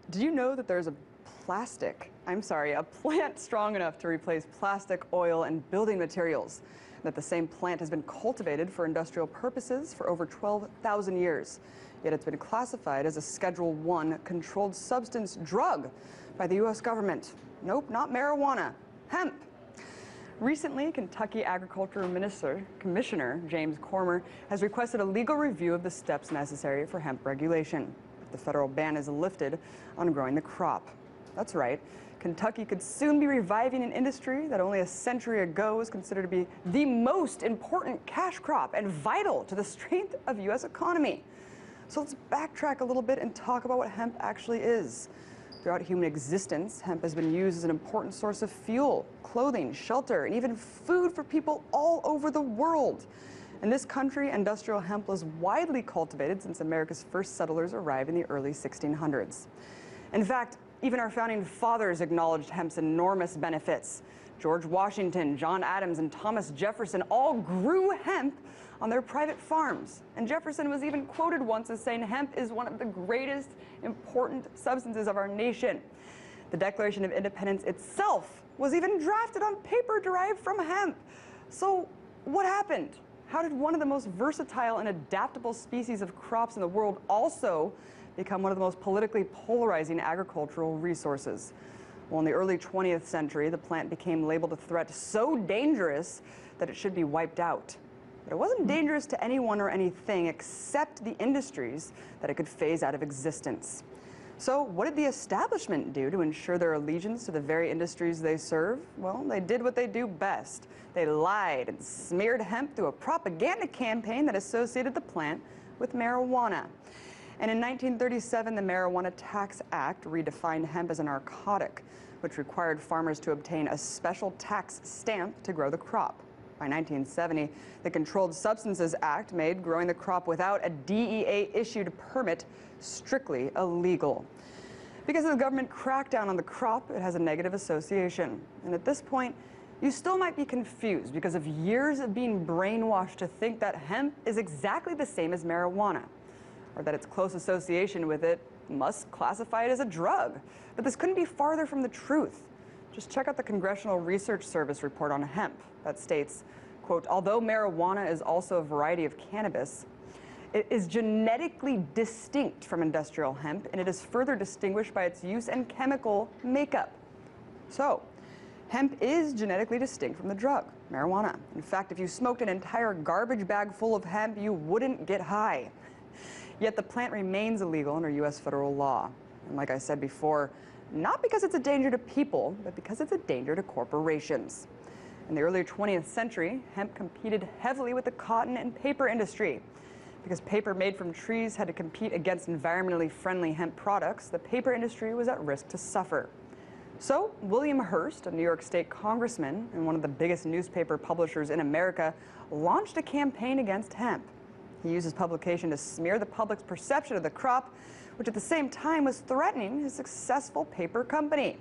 Did you know that there's a plant strong enough to replace plastic, oil, and building materials? That the same plant has been cultivated for industrial purposes for over 12,000 years. Yet it's been classified as a Schedule I controlled substance drug by the U.S. government. Nope, not marijuana, hemp. Recently, Kentucky Agriculture Commissioner James Cormer has requested a legal review of the steps necessary for hemp regulation if the federal ban is lifted on growing the crop. That's right. Kentucky could soon be reviving an industry that only a century ago was considered to be the most important cash crop and vital to the strength of the U.S. economy. So let's backtrack a little bit and talk about what hemp actually is. Throughout human existence, hemp has been used as an important source of fuel, clothing, shelter, and even food for people all over the world. In this country, industrial hemp was widely cultivated since America's first settlers arrived in the early 1600s. In fact, even our founding fathers acknowledged hemp's enormous benefits. George Washington, John Adams, and Thomas Jefferson all grew hemp on their private farms. And Jefferson was even quoted once as saying hemp is one of the greatest important substances of our nation. The Declaration of Independence itself was even drafted on paper derived from hemp. So what happened? How did one of the most versatile and adaptable species of crops in the world also become one of the most politically polarizing agricultural resources? Well, in the early 20th century, the plant became labeled a threat so dangerous that it should be wiped out. But it wasn't dangerous to anyone or anything except the industries that it could phase out of existence. So what did the establishment do to ensure their allegiance to the very industries they serve? Well, they did what they do best. They lied and smeared hemp through a propaganda campaign that associated the plant with marijuana. And in 1937, the Marijuana Tax Act redefined hemp as a narcotic, which required farmers to obtain a special tax stamp to grow the crop. By 1970, the Controlled Substances Act made growing the crop without a DEA-issued permit strictly illegal. Because of the government crackdown on the crop, it has a negative association. And at this point, you still might be confused because of years of being brainwashed to think that hemp is exactly the same as marijuana, or that its close association with it must classify it as a drug. But this couldn't be farther from the truth. Just check out the Congressional Research Service report on hemp that states, quote, although marijuana is also a variety of cannabis, it is genetically distinct from industrial hemp, and it is further distinguished by its use and chemical makeup. So, hemp is genetically distinct from the drug, marijuana. In fact, if you smoked an entire garbage bag full of hemp, you wouldn't get high. Yet the plant remains illegal under U.S. federal law. And like I said before, not because it's a danger to people, but because it's a danger to corporations. In the early 20th century, hemp competed heavily with the cotton and paper industry. Because paper made from trees had to compete against environmentally friendly hemp products, the paper industry was at risk to suffer. So William Hearst, a New York State congressman and one of the biggest newspaper publishers in America, launched a campaign against hemp. He used his publication to smear the public's perception of the crop, which at the same time was threatening his successful paper company.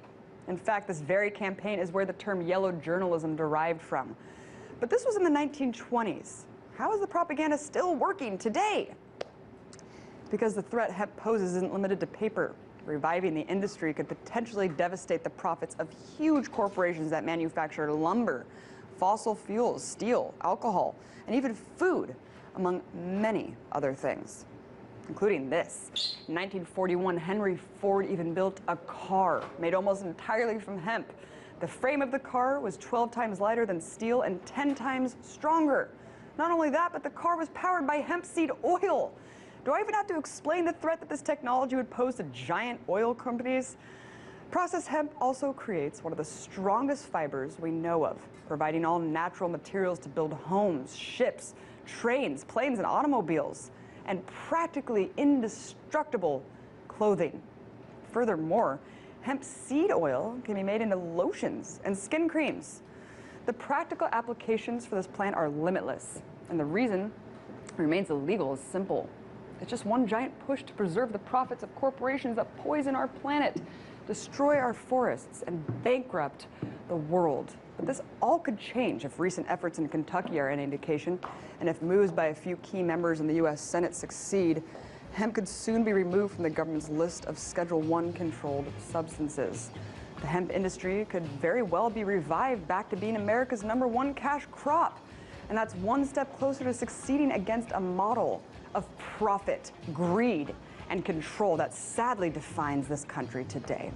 In fact, this very campaign is where the term yellow journalism derived from. But this was in the 1920s. How is the propaganda still working today? Because the threat hemp poses isn't limited to paper. Reviving the industry could potentially devastate the profits of huge corporations that manufacture lumber, fossil fuels, steel, alcohol, and even food, among many other things, including this. In 1941, Henry Ford even built a car made almost entirely from hemp. The frame of the car was 12 times lighter than steel and 10 times stronger. Not only that, but the car was powered by hemp seed oil. Do I even have to explain the threat that this technology would pose to giant oil companies? Processed hemp also creates one of the strongest fibers we know of, providing all natural materials to build homes, ships, trains, planes, and automobiles, and practically indestructible clothing. Furthermore, hemp seed oil can be made into lotions and skin creams. The practical applications for this plant are limitless, and the reason it remains illegal is simple. It's just one giant push to preserve the profits of corporations that poison our planet, destroy our forests, and bankrupt the world. But this all could change if recent efforts in Kentucky are any indication, and if moves by a few key members in the U.S. Senate succeed. hemp could soon be removed from the government's list of Schedule 1 controlled substances. The hemp industry could very well be revived back to being America's #1 cash crop. And that's one step closer to succeeding against a model of profit, greed, and control that sadly defines this country today.